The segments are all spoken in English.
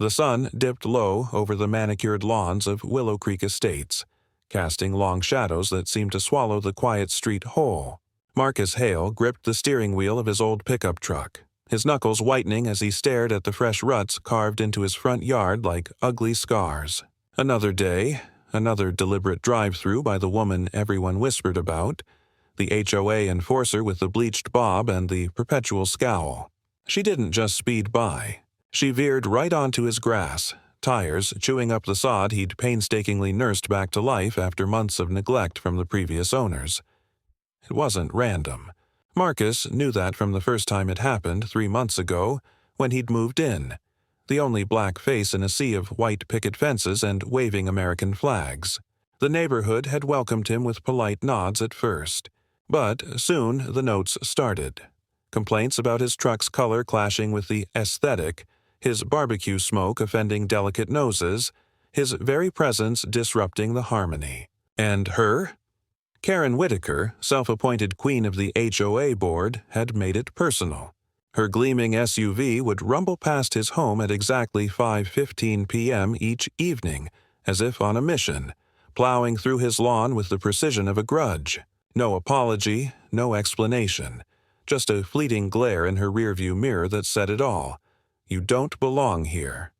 The sun dipped low over the manicured lawns of Willow Creek Estates, casting long shadows that seemed to swallow the quiet street whole. Marcus Hale gripped the steering wheel of his old pickup truck, his knuckles whitening as he stared at the fresh ruts carved into his front yard like ugly scars. Another day, another deliberate drive-through by the woman everyone whispered about, the HOA enforcer with the bleached bob and the perpetual scowl. She didn't just speed by. She veered right onto his grass, tires chewing up the sod he'd painstakingly nursed back to life after months of neglect from the previous owners. It wasn't random. Marcus knew that from the first time it happened 3 months ago, when he'd moved in, the only black face in a sea of white picket fences and waving American flags. The neighborhood had welcomed him with polite nods at first, but soon the notes started. Complaints about his truck's color clashing with the aesthetic, his barbecue smoke offending delicate noses, his very presence disrupting the harmony. And her? Karen Whitaker, self-appointed queen of the HOA board, had made it personal. Her gleaming SUV would rumble past his home at exactly 5:15 p.m. each evening, as if on a mission, plowing through his lawn with the precision of a grudge. No apology, no explanation, just a fleeting glare in her rearview mirror that said it all. You don't belong here.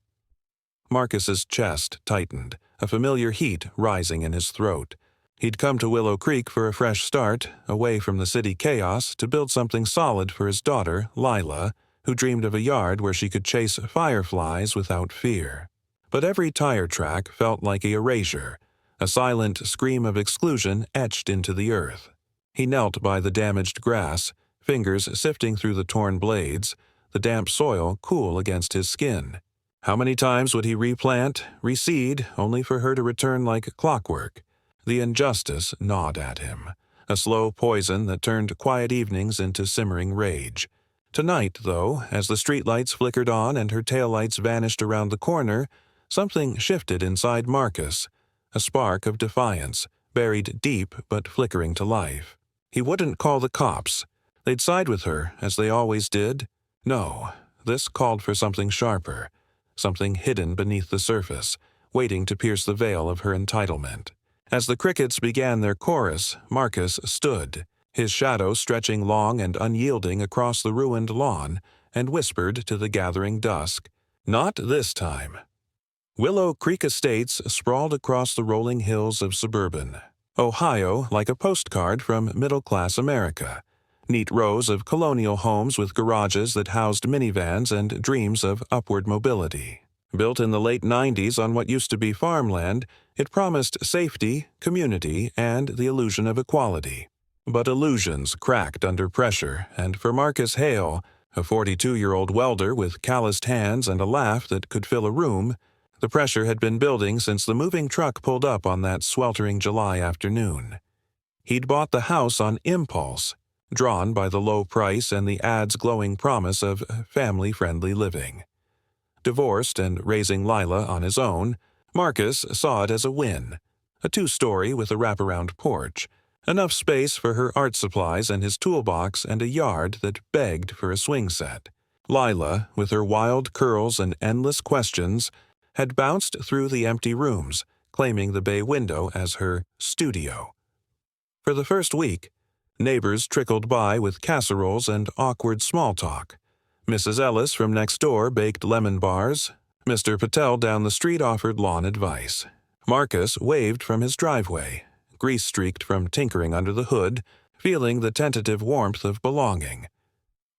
Marcus's chest tightened, a familiar heat rising in his throat. He'd come to Willow Creek for a fresh start, away from the city chaos, to build something solid for his daughter, Lila, who dreamed of a yard where she could chase fireflies without fear. But every tire track felt like a erasure, a silent scream of exclusion etched into the earth. He knelt by the damaged grass, fingers sifting through the torn blades, the damp soil cool against his skin. How many times would he replant, reseed, only for her to return like clockwork? The injustice gnawed at him, a slow poison that turned quiet evenings into simmering rage. Tonight, though, as the streetlights flickered on and her taillights vanished around the corner, something shifted inside Marcus, a spark of defiance, buried deep but flickering to life. He wouldn't call the cops. They'd side with her, as they always did. No, this called for something sharper, something hidden beneath the surface, waiting to pierce the veil of her entitlement. As the crickets began their chorus, Marcus stood, his shadow stretching long and unyielding across the ruined lawn, and whispered to the gathering dusk, "Not this time." Willow Creek Estates sprawled across the rolling hills of suburban Ohio like a postcard from middle-class America. Neat rows of colonial homes with garages that housed minivans and dreams of upward mobility. Built in the late 90s on what used to be farmland, it promised safety, community, and the illusion of equality. But illusions cracked under pressure, and for Marcus Hale, a 42-year-old welder with calloused hands and a laugh that could fill a room, the pressure had been building since the moving truck pulled up on that sweltering July afternoon. He'd bought the house on impulse, drawn by the low price and the ad's glowing promise of family-friendly living. Divorced and raising Lila on his own, Marcus saw it as a win. A 2-story with a wraparound porch, enough space for her art supplies and his toolbox, and a yard that begged for a swing set. Lila, with her wild curls and endless questions, had bounced through the empty rooms, claiming the bay window as her studio. For the first week, neighbors trickled by with casseroles and awkward small talk. Mrs. Ellis from next door baked lemon bars. Mr. Patel down the street offered lawn advice. Marcus waved from his driveway, grease-streaked from tinkering under the hood, feeling the tentative warmth of belonging.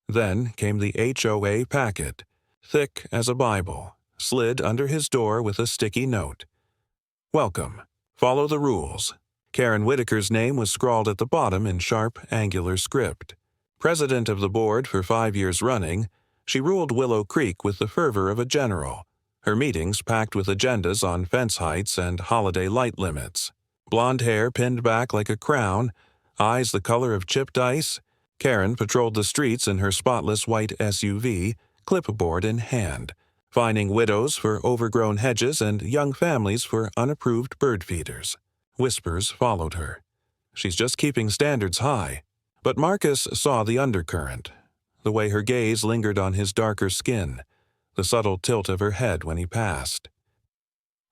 Then came the HOA packet, thick as a Bible, slid under his door with a sticky note. Welcome. Follow the rules. Karen Whitaker's name was scrawled at the bottom in sharp, angular script. President of the board for 5 years running, she ruled Willow Creek with the fervor of a general, her meetings packed with agendas on fence heights and holiday light limits. Blonde hair pinned back like a crown, eyes the color of chipped ice, Karen patrolled the streets in her spotless white SUV, clipboard in hand, fining widows for overgrown hedges and young families for unapproved bird feeders. Whispers followed her. She's just keeping standards high. But Marcus saw the undercurrent, the way her gaze lingered on his darker skin, the subtle tilt of her head when he passed.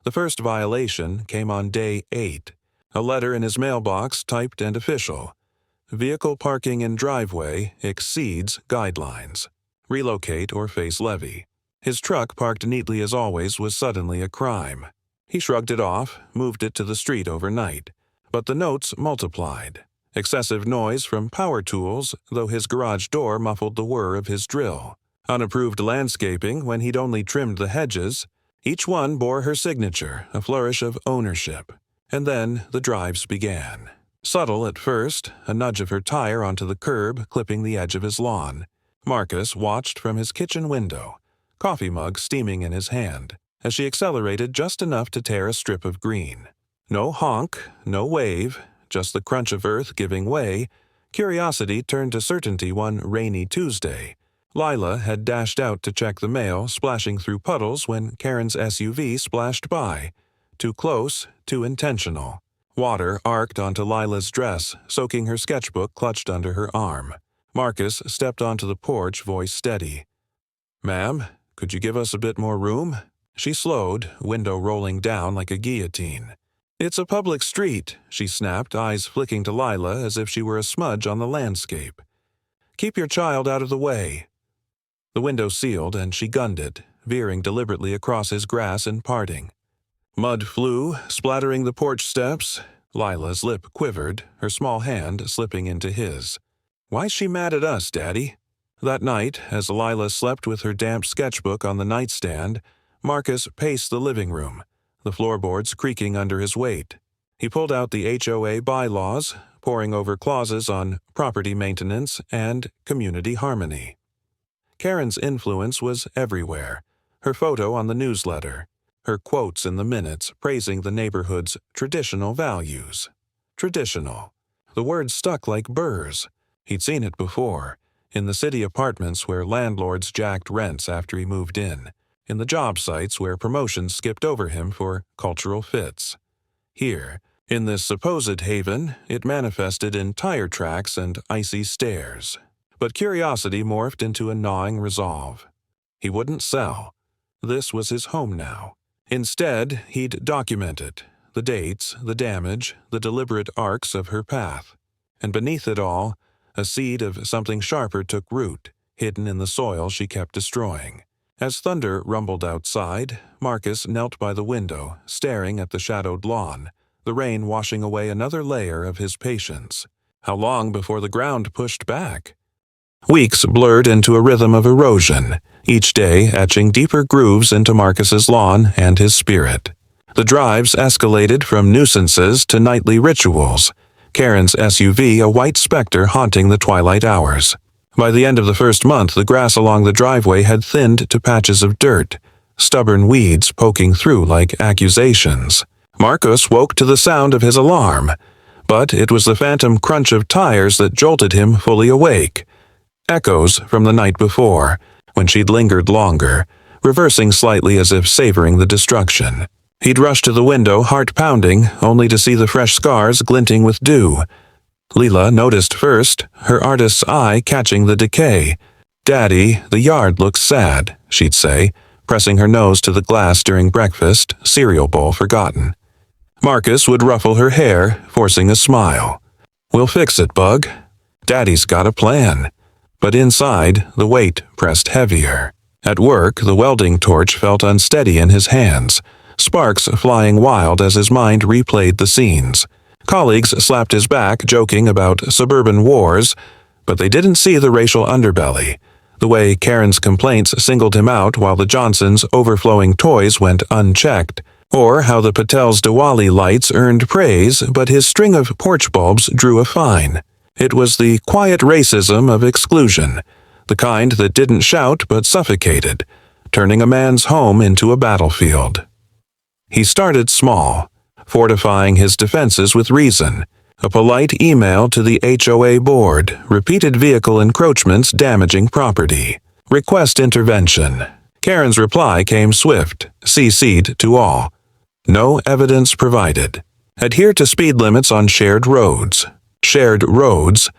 The first violation came on day 8. A letter in his mailbox, typed and official. Vehicle parking in driveway exceeds guidelines. Relocate or face levy. His truck, parked neatly as always, was suddenly a crime. He shrugged it off, moved it to the street overnight. But the notes multiplied. Excessive noise from power tools, though his garage door muffled the whir of his drill. Unapproved landscaping when he'd only trimmed the hedges. Each one bore her signature, a flourish of ownership. And then the drives began. Subtle at first, a nudge of her tire onto the curb, clipping the edge of his lawn. Marcus watched from his kitchen window, coffee mug steaming in his hand, as she accelerated just enough to tear a strip of green. No honk, no wave, just the crunch of earth giving way. Curiosity turned to certainty one rainy Tuesday. Lila had dashed out to check the mail, splashing through puddles when Karen's SUV splashed by. Too close, too intentional. Water arced onto Lila's dress, soaking her sketchbook clutched under her arm. Marcus stepped onto the porch, voice steady. "Ma'am, could you give us a bit more room?" She slowed, window rolling down like a guillotine. "It's a public street," she snapped, eyes flicking to Lila as if she were a smudge on the landscape. "Keep your child out of the way." The window sealed and she gunned it, veering deliberately across his grass and parting. Mud flew, splattering the porch steps. Lila's lip quivered, her small hand slipping into his. "Why's she mad at us, Daddy?" That night, as Lila slept with her damp sketchbook on the nightstand, Marcus paced the living room, the floorboards creaking under his weight. He pulled out the HOA bylaws, poring over clauses on property maintenance and community harmony. Karen's influence was everywhere. Her photo on the newsletter. Her quotes in the minutes praising the neighborhood's traditional values. Traditional. The word stuck like burrs. He'd seen it before, in the city apartments where landlords jacked rents after he moved in the job sites where promotions skipped over him for cultural fits. Here, in this supposed haven, it manifested in tire tracks and icy stares. But curiosity morphed into a gnawing resolve. He wouldn't sell. This was his home now. Instead, he'd document it, the dates, the damage, the deliberate arcs of her path. And beneath it all, a seed of something sharper took root, hidden in the soil she kept destroying. As thunder rumbled outside, Marcus knelt by the window, staring at the shadowed lawn, the rain washing away another layer of his patience. How long before the ground pushed back? Weeks blurred into a rhythm of erosion, each day etching deeper grooves into Marcus's lawn and his spirit. The drives escalated from nuisances to nightly rituals, Karen's SUV a white specter haunting the twilight hours. By the end of the first month, the grass along the driveway had thinned to patches of dirt, stubborn weeds poking through like accusations. Marcus woke to the sound of his alarm, but it was the phantom crunch of tires that jolted him fully awake. Echoes from the night before, when she'd lingered longer, reversing slightly as if savoring the destruction. He'd rushed to the window, heart pounding, only to see the fresh scars glinting with dew. Lila noticed first, her artist's eye catching the decay. "Daddy, the yard looks sad," she'd say, pressing her nose to the glass during breakfast, cereal bowl forgotten. Marcus would ruffle her hair, forcing a smile. "We'll fix it, Bug. Daddy's got a plan." But inside, the weight pressed heavier. At work, the welding torch felt unsteady in his hands, sparks flying wild as his mind replayed the scenes. Colleagues slapped his back, joking about suburban wars, but they didn't see the racial underbelly, the way Karen's complaints singled him out while the Johnsons' overflowing toys went unchecked, or how the Patel's Diwali lights earned praise but his string of porch bulbs drew a fine. It was the quiet racism of exclusion, the kind that didn't shout but suffocated, turning a man's home into a battlefield. He started small, fortifying his defenses with reason. A polite email to the HOA board, repeated vehicle encroachments damaging property. Request intervention. Karen's reply came swift, CC'd to all. No evidence provided. Adhere to speed limits on shared roads. Shared roads,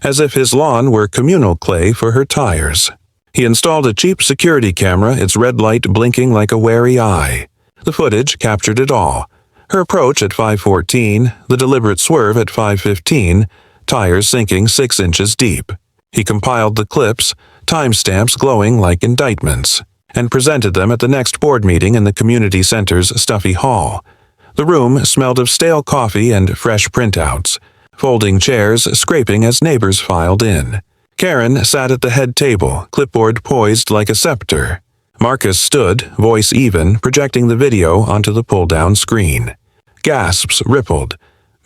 as if his lawn were communal clay for her tires. He installed a cheap security camera, its red light blinking like a wary eye. The footage captured it all. Her approach at 5:14, the deliberate swerve at 5:15, tires sinking 6 inches deep. He compiled the clips, timestamps glowing like indictments, and presented them at the next board meeting in the community center's stuffy hall. The room smelled of stale coffee and fresh printouts, folding chairs scraping as neighbors filed in. Karen sat at the head table, clipboard poised like a scepter. Marcus stood, voice even, projecting the video onto the pull-down screen. Gasps rippled.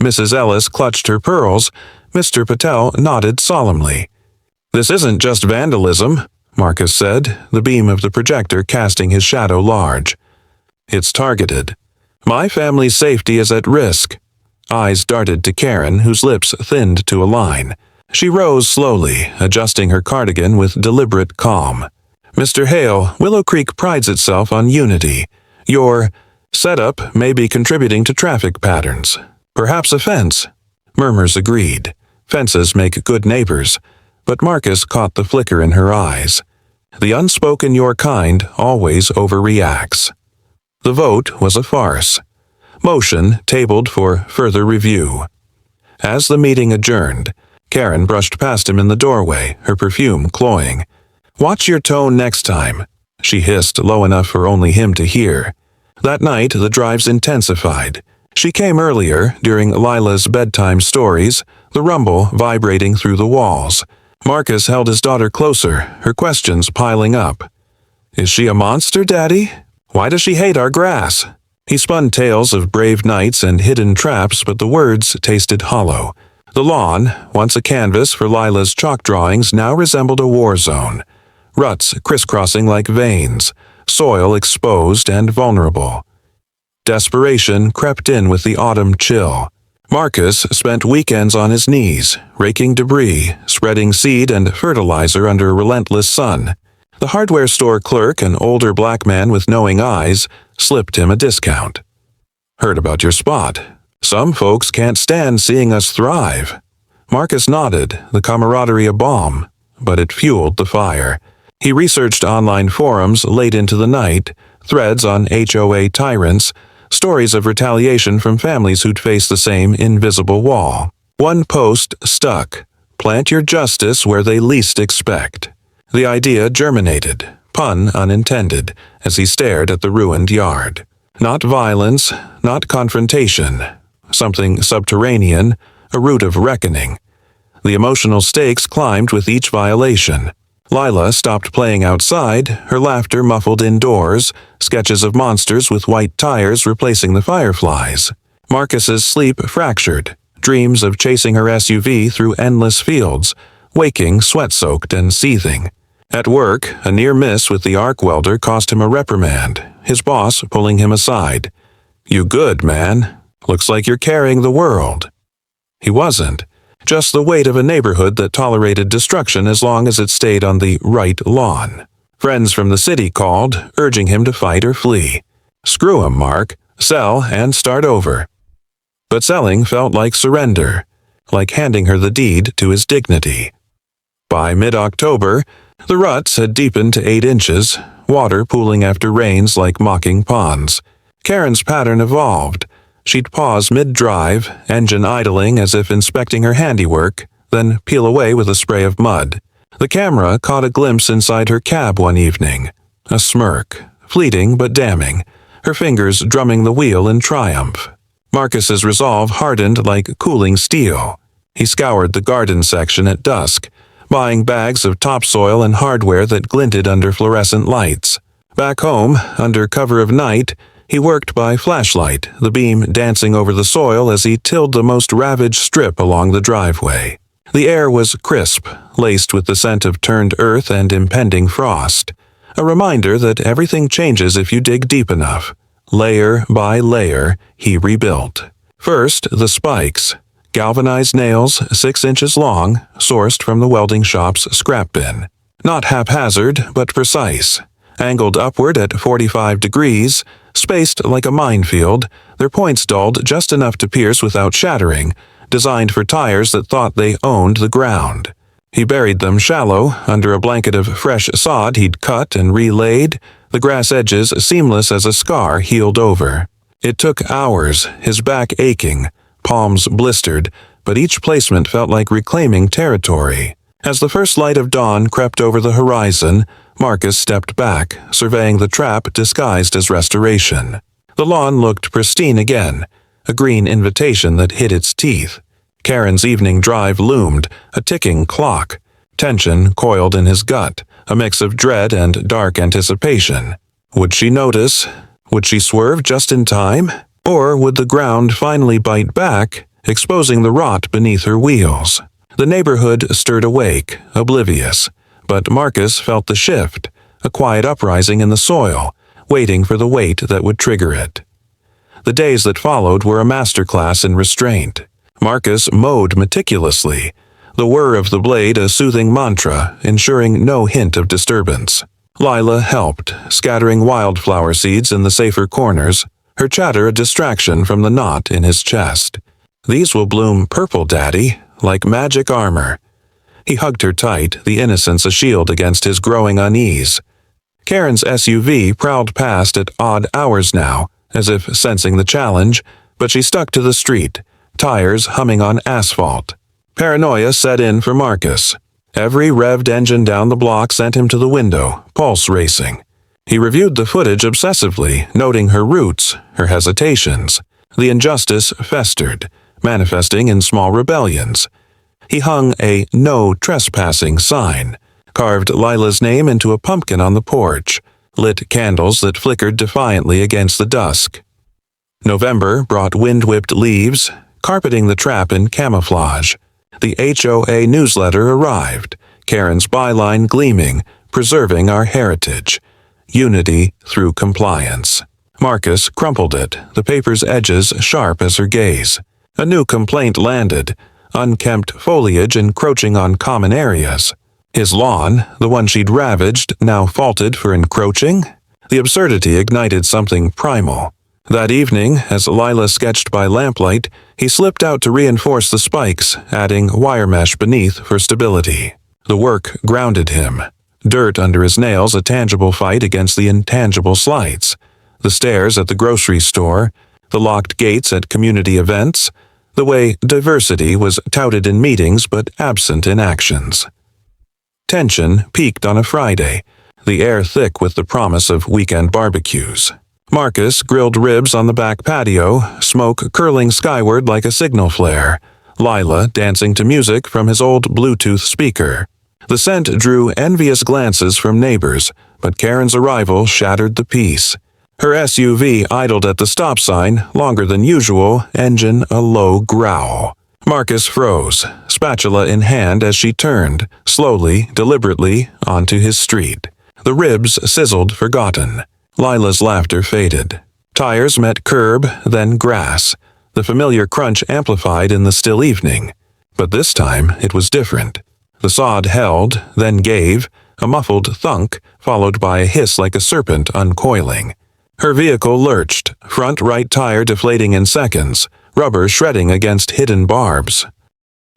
Mrs. Ellis clutched her pearls. Mr. Patel nodded solemnly. "This isn't just vandalism," Marcus said, the beam of the projector casting his shadow large. "It's targeted. My family's safety is at risk." Eyes darted to Karen, whose lips thinned to a line. She rose slowly, adjusting her cardigan with deliberate calm. "Mr. Hale, Willow Creek prides itself on unity. Your setup may be contributing to traffic patterns. Perhaps a fence." Murmurs agreed. Fences make good neighbors. But Marcus caught the flicker in her eyes. The unspoken your kind always overreacts. The vote was a farce. Motion tabled for further review. As the meeting adjourned, Karen brushed past him in the doorway, her perfume cloying. "Watch your tone next time," she hissed low enough for only him to hear. That night, the drives intensified. She came earlier, during Lila's bedtime stories, the rumble vibrating through the walls. Marcus held his daughter closer, her questions piling up. "Is she a monster, Daddy? Why does she hate our grass?" He spun tales of brave knights and hidden traps, but the words tasted hollow. The lawn, once a canvas for Lila's chalk drawings, now resembled a war zone. Ruts crisscrossing like veins, soil exposed and vulnerable. Desperation crept in with the autumn chill. Marcus spent weekends on his knees, raking debris, spreading seed and fertilizer under a relentless sun. The hardware store clerk, an older black man with knowing eyes, slipped him a discount. "Heard about your spot. Some folks can't stand seeing us thrive." Marcus nodded, the camaraderie a balm, but it fueled the fire. He researched online forums late into the night, threads on HOA tyrants, stories of retaliation from families who'd face the same invisible wall. One post stuck: "Plant your justice where they least expect." The idea germinated, pun unintended, as he stared at the ruined yard. Not violence, not confrontation. Something subterranean, a root of reckoning. The emotional stakes climbed with each violation. Lila stopped playing outside, her laughter muffled indoors, sketches of monsters with white tires replacing the fireflies. Marcus's sleep fractured, dreams of chasing her SUV through endless fields, waking sweat-soaked and seething. At work, a near miss with the arc welder cost him a reprimand, his boss pulling him aside. "You good, man. Looks like you're carrying the world." He wasn't. Just the weight of a neighborhood that tolerated destruction as long as it stayed on the right lawn. Friends from the city called, urging him to fight or flee. Screw him, Mark. Sell and start over. But selling felt like surrender, like handing her the deed to his dignity. By mid-October, the ruts had deepened to 8 inches, water pooling after rains like mocking ponds. Karen's pattern evolved. She'd pause mid-drive, engine idling as if inspecting her handiwork, then peel away with a spray of mud. The camera caught a glimpse inside her cab one evening. A smirk, fleeting but damning, her fingers drumming the wheel in triumph. Marcus's resolve hardened like cooling steel. He scoured the garden section at dusk, buying bags of topsoil and hardware that glinted under fluorescent lights. Back home, under cover of night, he worked by flashlight, the beam dancing over the soil as he tilled the most ravaged strip along the driveway. The air was crisp, laced with the scent of turned earth and impending frost. A reminder that everything changes if you dig deep enough. Layer by layer, he rebuilt. First, the spikes. Galvanized nails, 6 inches long, sourced from the welding shop's scrap bin. Not haphazard, but precise. Angled upward at 45 degrees, spaced like a minefield, their points dulled just enough to pierce without shattering, designed for tires that thought they owned the ground. He buried them shallow, under a blanket of fresh sod he'd cut and relaid, the grass edges seamless as a scar healed over. It took hours, his back aching, palms blistered, but each placement felt like reclaiming territory. As the first light of dawn crept over the horizon, Marcus stepped back, surveying the trap disguised as restoration. The lawn looked pristine again, a green invitation that hid its teeth. Karen's evening drive loomed, a ticking clock. Tension coiled in his gut, a mix of dread and dark anticipation. Would she notice? Would she swerve just in time? Or would the ground finally bite back, exposing the rot beneath her wheels? The neighborhood stirred awake, oblivious, but Marcus felt the shift, a quiet uprising in the soil, waiting for the weight that would trigger it. The days that followed were a masterclass in restraint. Marcus mowed meticulously, the whir of the blade a soothing mantra, ensuring no hint of disturbance. Lila helped, scattering wildflower seeds in the safer corners, her chatter a distraction from the knot in his chest. "These will bloom purple, Daddy, like magic armor." He hugged her tight, the innocence a shield against his growing unease. Karen's SUV prowled past at odd hours now, as if sensing the challenge, but she stuck to the street, tires humming on asphalt. Paranoia set in for Marcus. Every revved engine down the block sent him to the window, pulse racing. He reviewed the footage obsessively, noting her roots, her hesitations. The injustice festered, manifesting in small rebellions. He hung a "no trespassing" sign, carved Lila's name into a pumpkin on the porch, lit candles that flickered defiantly against the dusk. November brought wind-whipped leaves, carpeting the trap in camouflage. The HOA newsletter arrived, Karen's byline gleaming, preserving our heritage. Unity through compliance. Marcus crumpled it, the paper's edges sharp as her gaze. A new complaint landed, unkempt foliage encroaching on common areas. His lawn, the one she'd ravaged, now faulted for encroaching? The absurdity ignited something primal. That evening, as Lila sketched by lamplight, he slipped out to reinforce the spikes, adding wire mesh beneath for stability. The work grounded him. Dirt under his nails, a tangible fight against the intangible slights. The stairs at the grocery store, the locked gates at community events, the way diversity was touted in meetings but absent in actions. Tension peaked on a Friday, the air thick with the promise of weekend barbecues. Marcus grilled ribs on the back patio, smoke curling skyward like a signal flare, Lila dancing to music from his old Bluetooth speaker. The scent drew envious glances from neighbors, but Karen's arrival shattered the peace. Her SUV idled at the stop sign, longer than usual, engine a low growl. Marcus froze, spatula in hand as she turned, slowly, deliberately, onto his street. The ribs sizzled forgotten. Lila's laughter faded. Tires met curb, then grass, the familiar crunch amplified in the still evening. But this time it was different. The sod held, then gave, a muffled thunk, followed by a hiss like a serpent uncoiling. Her vehicle lurched, front right tire deflating in seconds, rubber shredding against hidden barbs.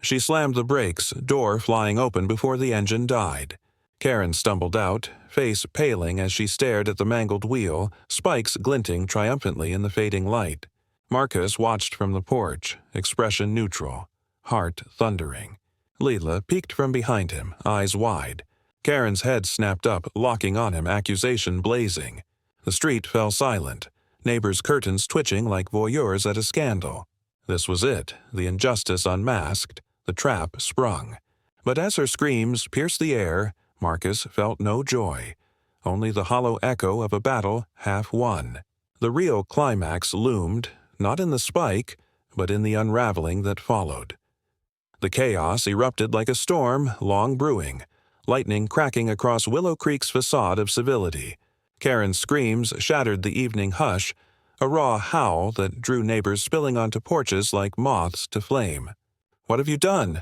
She slammed the brakes, door flying open before the engine died. Karen stumbled out, face paling as she stared at the mangled wheel, spikes glinting triumphantly in the fading light. Marcus watched from the porch, expression neutral, heart thundering. Lila peeked from behind him, eyes wide. Karen's head snapped up, locking on him, accusation blazing. The street fell silent, neighbors' curtains twitching like voyeurs at a scandal. This was it, the injustice unmasked, the trap sprung. But as her screams pierced the air, Marcus felt no joy, only the hollow echo of a battle half won. The real climax loomed, not in the spike, but in the unraveling that followed. The chaos erupted like a storm long brewing, lightning cracking across Willow Creek's facade of civility. Karen's screams shattered the evening hush, a raw howl that drew neighbors spilling onto porches like moths to flame. "What have you done?"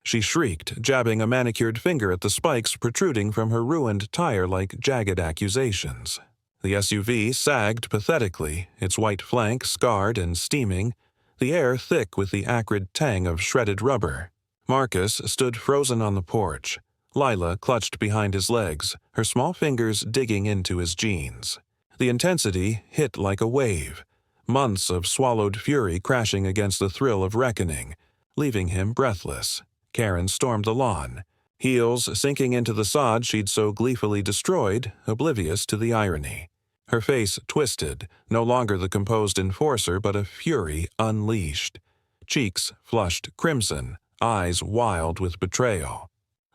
She shrieked, jabbing a manicured finger at the spikes protruding from her ruined tire like jagged accusations. The SUV sagged pathetically, its white flank scarred and steaming, the air thick with the acrid tang of shredded rubber. Marcus stood frozen on the porch. Lila clutched behind his legs, her small fingers digging into his jeans. The intensity hit like a wave, months of swallowed fury crashing against the thrill of reckoning, leaving him breathless. Karen stormed the lawn, heels sinking into the sod she'd so gleefully destroyed, oblivious to the irony. Her face twisted, no longer the composed enforcer but a fury unleashed. Cheeks flushed crimson, eyes wild with betrayal.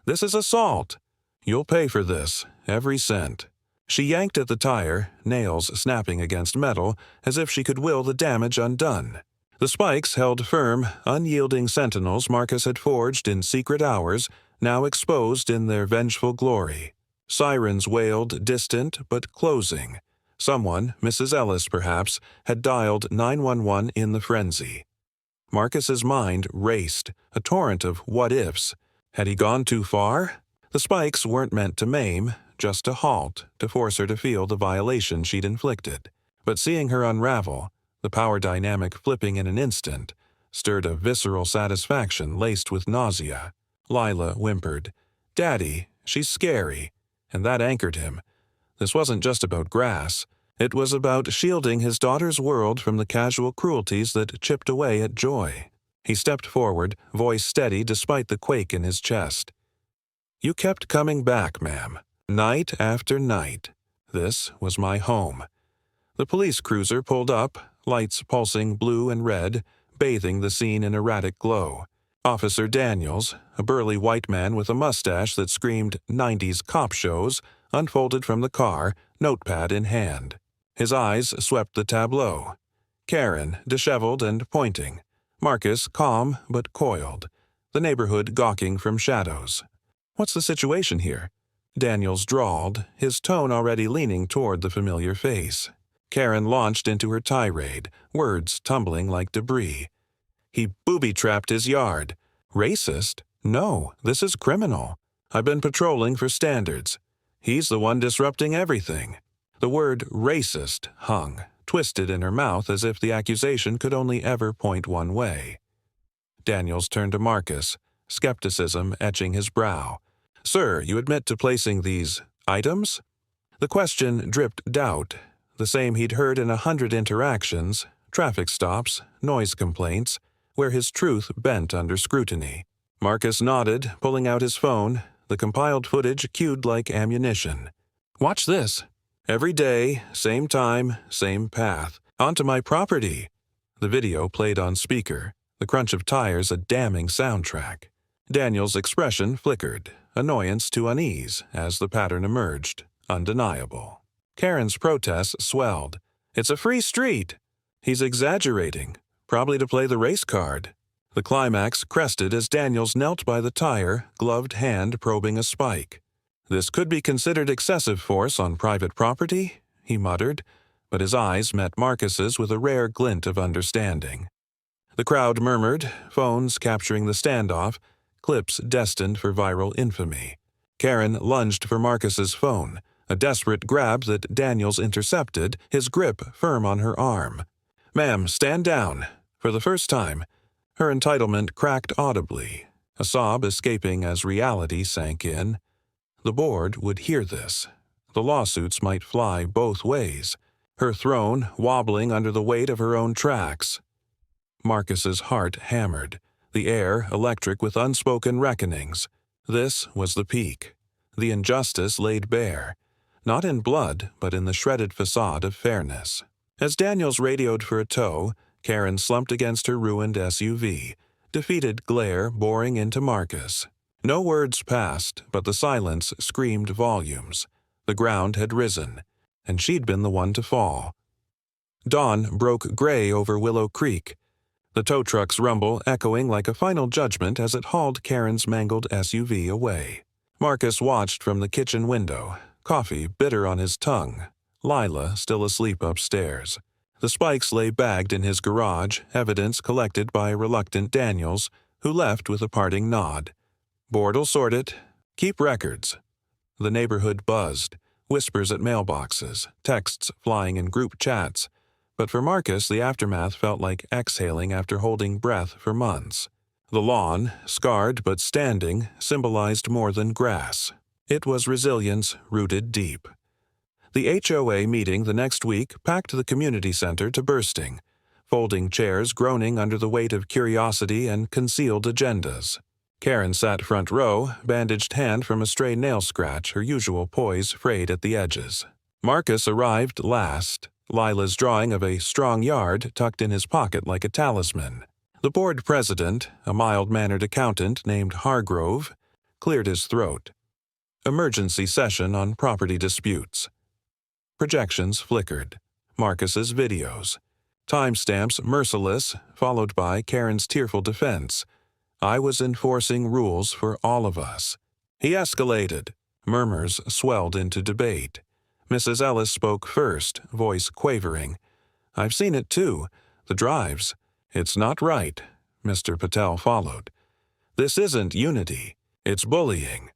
"This is assault. You'll pay for this, every cent." She yanked at the tire, nails snapping against metal, as if she could will the damage undone. The spikes held firm, unyielding sentinels Marcus had forged in secret hours, now exposed in their vengeful glory. Sirens wailed, distant but closing. Someone, Mrs. Ellis perhaps, had dialed 911 in the frenzy. Marcus's mind raced, a torrent of what-ifs. Had he gone too far? The spikes weren't meant to maim, just to halt, to force her to feel the violation she'd inflicted. But seeing her unravel, the power dynamic flipping in an instant, stirred a visceral satisfaction laced with nausea. Lila whimpered, "Daddy, she's scary," and that anchored him. This wasn't just about grass. It was about shielding his daughter's world from the casual cruelties that chipped away at joy. He stepped forward, voice steady despite the quake in his chest. "You kept coming back, ma'am, night after night. This was my home." The police cruiser pulled up, lights pulsing blue and red, bathing the scene in erratic glow. Officer Daniels, a burly white man with a mustache that screamed 90s cop shows, unfolded from the car, notepad in hand. His eyes swept the tableau. Karen, disheveled and pointing. Marcus, calm but coiled. The neighborhood gawking from shadows. "What's the situation here?" Daniels drawled, his tone already leaning toward the familiar face. Karen launched into her tirade, words tumbling like debris. "He booby-trapped his yard. Racist? No, this is criminal. I've been patrolling for standards. He's the one disrupting everything." The word racist hung, twisted in her mouth as if the accusation could only ever point one way. Daniels turned to Marcus, skepticism etching his brow. "Sir, you admit to placing these items?" The question dripped doubt, the same he'd heard in 100 interactions, traffic stops, noise complaints, where his truth bent under scrutiny. Marcus nodded, pulling out his phone, the compiled footage cued like ammunition. "Watch this. Every day, same time, same path. Onto my property." The video played on speaker, the crunch of tires a damning soundtrack. Daniel's expression flickered, annoyance to unease as the pattern emerged, undeniable. Karen's protests swelled. "It's a free street." "He's exaggerating, probably to play the race card." The climax crested as Daniels knelt by the tire, gloved hand probing a spike. "This could be considered excessive force on private property," he muttered, but his eyes met Marcus's with a rare glint of understanding. The crowd murmured, phones capturing the standoff, clips destined for viral infamy. Karen lunged for Marcus's phone, a desperate grab that Daniels intercepted, his grip firm on her arm. "Ma'am, stand down." For the first time, her entitlement cracked audibly, a sob escaping as reality sank in. The board would hear this. The lawsuits might fly both ways, her throne wobbling under the weight of her own tracks. Marcus's heart hammered, the air electric with unspoken reckonings. This was the peak, the injustice laid bare, not in blood but in the shredded facade of fairness. As Daniels radioed for a tow, Karen slumped against her ruined SUV, defeated glare boring into Marcus. No words passed, but the silence screamed volumes. The ground had risen, and she'd been the one to fall. Dawn broke gray over Willow Creek, the tow truck's rumble echoing like a final judgment as it hauled Karen's mangled SUV away. Marcus watched from the kitchen window, coffee bitter on his tongue, Lila still asleep upstairs. The spikes lay bagged in his garage, evidence collected by reluctant Daniels, who left with a parting nod. "Board'll sort it. Keep records." The neighborhood buzzed, whispers at mailboxes, texts flying in group chats. But for Marcus, the aftermath felt like exhaling after holding breath for months. The lawn, scarred but standing, symbolized more than grass. It was resilience rooted deep. The HOA meeting the next week packed the community center to bursting, folding chairs groaning under the weight of curiosity and concealed agendas. Karen sat front row, bandaged hand from a stray nail scratch, her usual poise frayed at the edges. Marcus arrived last, Lila's drawing of a strong yard tucked in his pocket like a talisman. The board president, a mild-mannered accountant named Hargrove, cleared his throat. Emergency session on property disputes. Projections flickered. Marcus's videos. Timestamps merciless, followed by Karen's tearful defense. I was enforcing rules for all of us. He escalated. Murmurs swelled into debate. Mrs. Ellis spoke first, voice quavering. I've seen it too. The drives. It's not right. Mr. Patel followed. This isn't unity. It's bullying.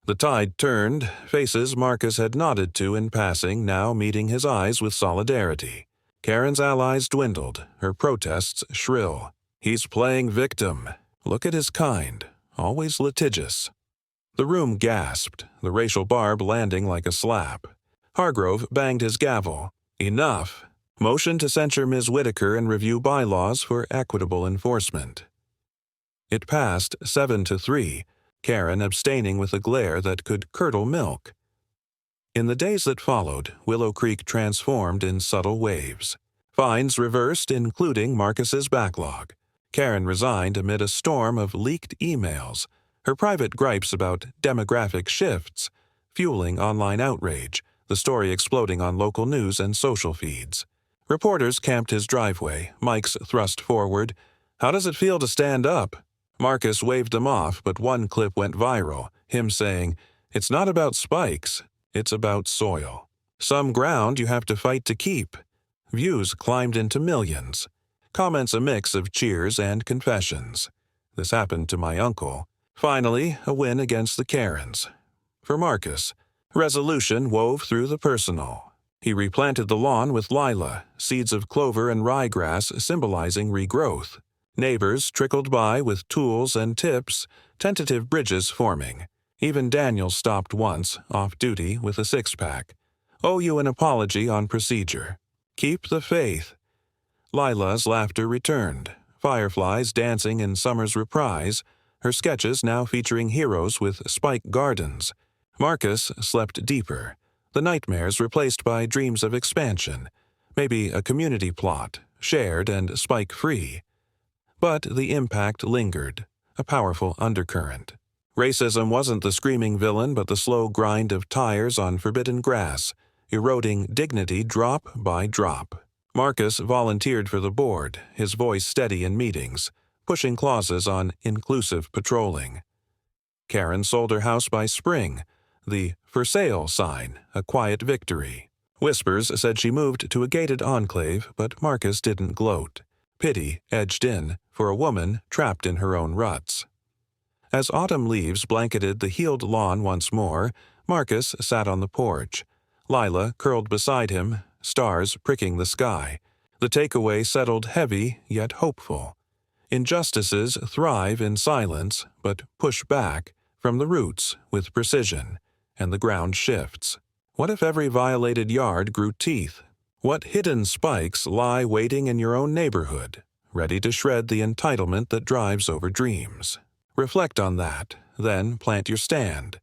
The tide turned, faces Marcus had nodded to in passing now meeting his eyes with solidarity. Karen's allies dwindled, her protests shrill. He's playing victim. Look at his kind, always litigious. The room gasped, the racial barb landing like a slap. Hargrove banged his gavel. Enough. Motion to censure Ms. Whitaker and review bylaws for equitable enforcement. It passed 7-3, Karen abstaining with a glare that could curdle milk. In the days that followed, Willow Creek transformed in subtle waves. Fines reversed, including Marcus's backlog. Karen resigned amid a storm of leaked emails, her private gripes about demographic shifts, fueling online outrage, the story exploding on local news and social feeds. Reporters camped his driveway, mics thrust forward. How does it feel to stand up? Marcus waved them off, but one clip went viral, him saying, "It's not about spikes, it's about soil. Some ground you have to fight to keep." Views climbed into millions. Comments a mix of cheers and confessions. This happened to my uncle. Finally, a win against the Karens. For Marcus, resolution wove through the personal. He replanted the lawn with lilac, seeds of clover and ryegrass symbolizing regrowth. Neighbors trickled by with tools and tips, tentative bridges forming. Even Daniel stopped once, off duty, with a six-pack. Owe you an apology on procedure. Keep the faith. Lila's laughter returned, fireflies dancing in summer's reprise, her sketches now featuring heroes with spike gardens. Marcus slept deeper, the nightmares replaced by dreams of expansion, maybe a community plot, shared and spike-free. But the impact lingered, a powerful undercurrent. Racism wasn't the screaming villain but the slow grind of tires on forbidden grass, eroding dignity drop by drop. Marcus volunteered for the board, his voice steady in meetings, pushing clauses on inclusive patrolling. Karen sold her house by spring, the "for sale" sign, a quiet victory. Whispers said she moved to a gated enclave, but Marcus didn't gloat. Pity edged in for a woman trapped in her own ruts. As autumn leaves blanketed the healed lawn once more, Marcus sat on the porch. Lila curled beside him, stars pricking the sky. The takeaway settled heavy yet hopeful. Injustices thrive in silence, but push back from the roots with precision, and the ground shifts. What if every violated yard grew teeth? What hidden spikes lie waiting in your own neighborhood, ready to shred the entitlement that drives over dreams? Reflect on that, then plant your stand.